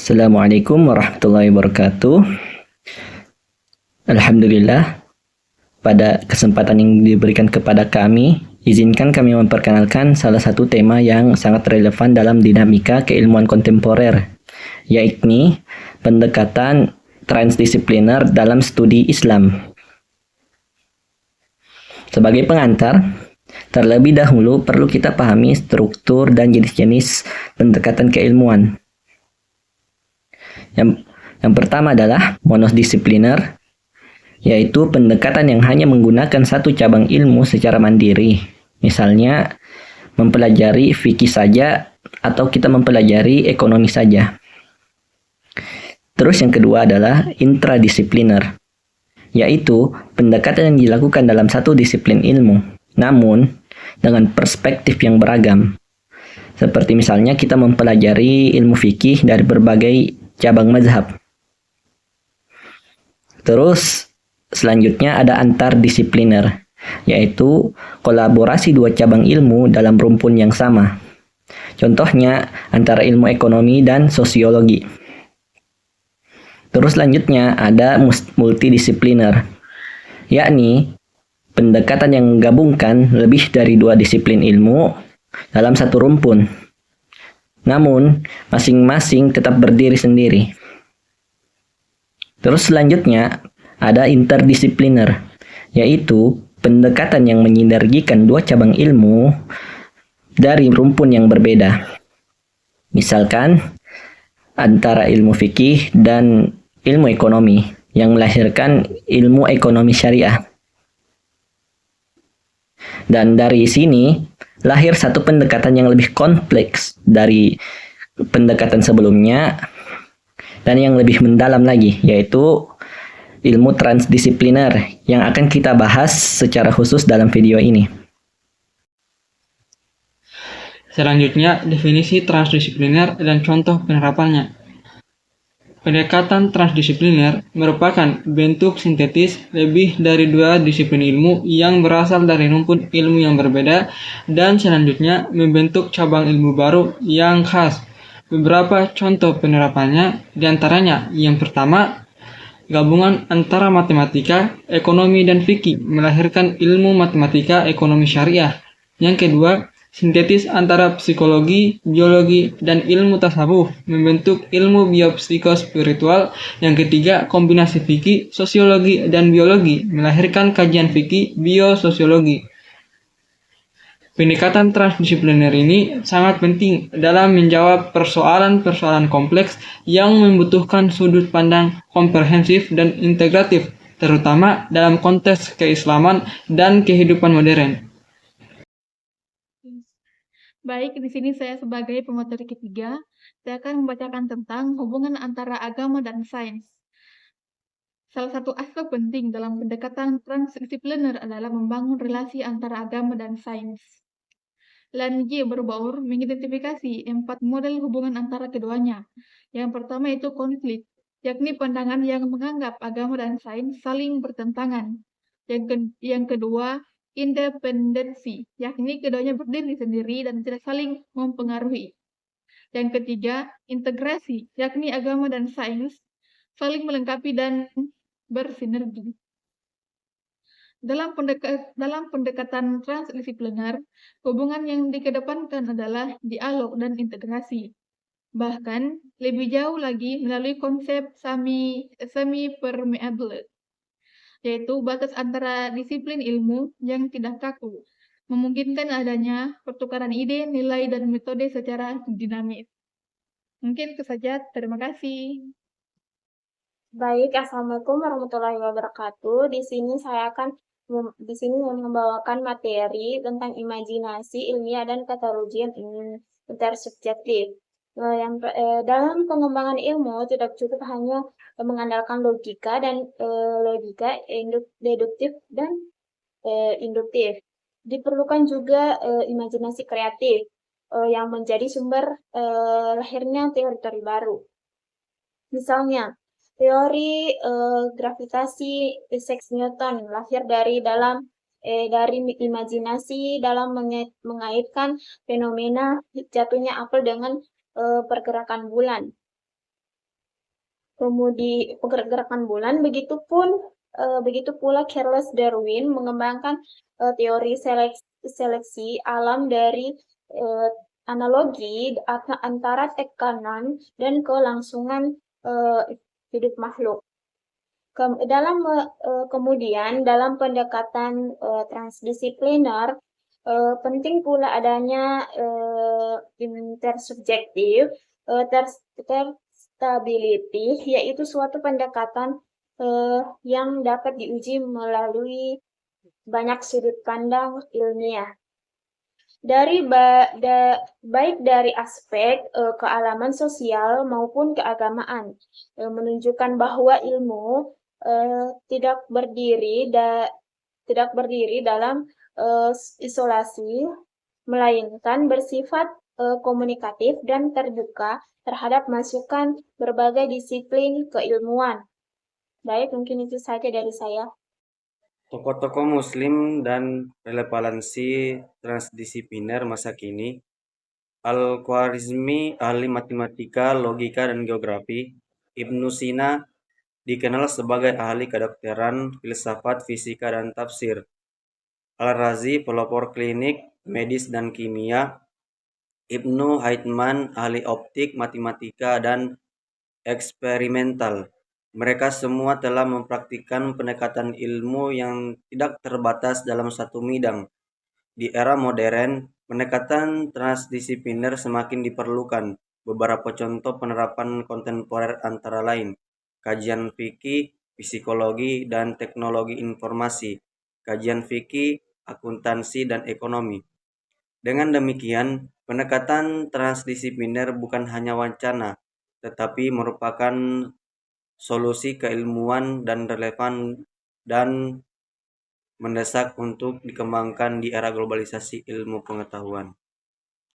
Assalamualaikum warahmatullahi wabarakatuh. Alhamdulillah, pada kesempatan yang diberikan kepada kami, izinkan kami memperkenalkan salah satu tema yang sangat relevan dalam dinamika keilmuan kontemporer, yaitu pendekatan transdisipliner dalam studi Islam. Sebagai pengantar, terlebih dahulu perlu kita pahami struktur dan jenis-jenis pendekatan keilmuan. Yang pertama adalah monodisipliner, yaitu pendekatan yang hanya menggunakan satu cabang ilmu secara mandiri. Misalnya, mempelajari fikih saja atau kita mempelajari ekonomi saja. Terus yang kedua adalah intradisipliner, yaitu pendekatan yang dilakukan dalam satu disiplin ilmu, namun dengan perspektif yang beragam. Seperti misalnya kita mempelajari ilmu fikih dari berbagai cabang mazhab. Terus selanjutnya ada antardisipliner, yaitu kolaborasi dua cabang ilmu dalam rumpun yang sama. Contohnya antara ilmu ekonomi dan sosiologi. Terus selanjutnya ada multidisipliner, yakni pendekatan yang menggabungkan lebih dari dua disiplin ilmu dalam satu rumpun. Namun, masing-masing tetap berdiri sendiri. Terus selanjutnya, ada interdisipliner, yaitu pendekatan yang menyinergikan dua cabang ilmu dari rumpun yang berbeda. Misalkan, antara ilmu fikih dan ilmu ekonomi, yang melahirkan ilmu ekonomi syariah. Dan dari sini, lahir satu pendekatan yang lebih kompleks dari pendekatan sebelumnya dan yang lebih mendalam lagi, yaitu ilmu transdisipliner yang akan kita bahas secara khusus dalam video ini. Selanjutnya, definisi transdisipliner dan contoh penerapannya. Pendekatan transdisipliner merupakan bentuk sintetis lebih dari dua disiplin ilmu yang berasal dari rumpun ilmu yang berbeda dan selanjutnya membentuk cabang ilmu baru yang khas. Beberapa contoh penerapannya diantaranya yang pertama, gabungan antara matematika, ekonomi, dan fikih melahirkan ilmu matematika ekonomi syariah. Yang kedua, sintetis antara psikologi, biologi, dan ilmu tasawuf membentuk ilmu biopsikospiritual. Yang ketiga, kombinasi fikih, sosiologi, dan biologi melahirkan kajian fikih biososiologi. Pendekatan transdisipliner ini sangat penting dalam menjawab persoalan-persoalan kompleks yang membutuhkan sudut pandang komprehensif dan integratif, terutama dalam konteks keislaman dan kehidupan modern. Baik, di sini saya sebagai pemateri ketiga, saya akan membacakan tentang hubungan antara agama dan sains. Salah satu aspek penting dalam pendekatan transdisipliner adalah membangun relasi antara agama dan sains. Lanier Bourbour mengidentifikasi 4 model hubungan antara keduanya. Yang pertama itu konflik, yakni pandangan yang menganggap agama dan sains saling bertentangan. Yang kedua, independensi, yakni keduanya berdiri sendiri dan tidak saling mempengaruhi. Yang ketiga, integrasi, yakni agama dan sains saling melengkapi dan bersinergi. Dalam pendekatan transdisipliner, hubungan yang dikedepankan adalah dialog dan integrasi. Bahkan, lebih jauh lagi melalui konsep semi-permeable, yaitu batas antara disiplin ilmu yang tidak kaku, memungkinkan adanya pertukaran ide, nilai, dan metode secara dinamis. Mungkin itu saja, terima kasih. Baik, Assalamualaikum warahmatullahi wabarakatuh. Di sini membawakan materi tentang imajinasi ilmiah dan keterujian intersubjektif. Dalam pengembangan ilmu tidak cukup hanya mengandalkan logika dan logika deduktif dan induktif. Diperlukan juga imajinasi kreatif yang menjadi sumber lahirnya teori-teori baru. Misalnya, teori gravitasi Isaac Newton lahir dari imajinasi dalam mengaitkan fenomena jatuhnya apel dengan pergerakan bulan. kemudi pergerakan bulan, begitu pula Charles Darwin mengembangkan teori seleksi alam dari analogi antara tekanan dan kelangsungan hidup makhluk. Kemudian dalam pendekatan transdisipliner, penting pula adanya intersubjektif terstability, yaitu suatu pendekatan yang dapat diuji melalui banyak sudut pandang ilmiah. Baik dari aspek kealaman sosial maupun keagamaan, menunjukkan bahwa ilmu tidak berdiri dalam isolasi, melainkan bersifat komunikatif dan terbuka terhadap masukan berbagai disiplin keilmuan. Baik, mungkin itu saja dari saya. Tokoh-tokoh Muslim dan relevansi transdisipliner masa kini. Al-Khwarizmi, ahli matematika, logika, dan geografi. Ibnu Sina dikenal sebagai ahli kedokteran, filsafat, fisika, dan tafsir. Al-Razi, pelopor klinik, medis, dan kimia. Ibnu Haitman, ahli optik, matematika, dan eksperimental. Mereka semua telah mempraktikkan pendekatan ilmu yang tidak terbatas dalam satu bidang. Di era modern, pendekatan transdisipliner semakin diperlukan. Beberapa contoh penerapan kontemporer antara lain: kajian fikih, psikologi, dan teknologi informasi, kajian fikih, akuntansi, dan ekonomi. Dengan demikian, pendekatan transdisipliner bukan hanya wacana, tetapi merupakan solusi keilmuan dan relevan dan mendesak untuk dikembangkan di era globalisasi ilmu pengetahuan.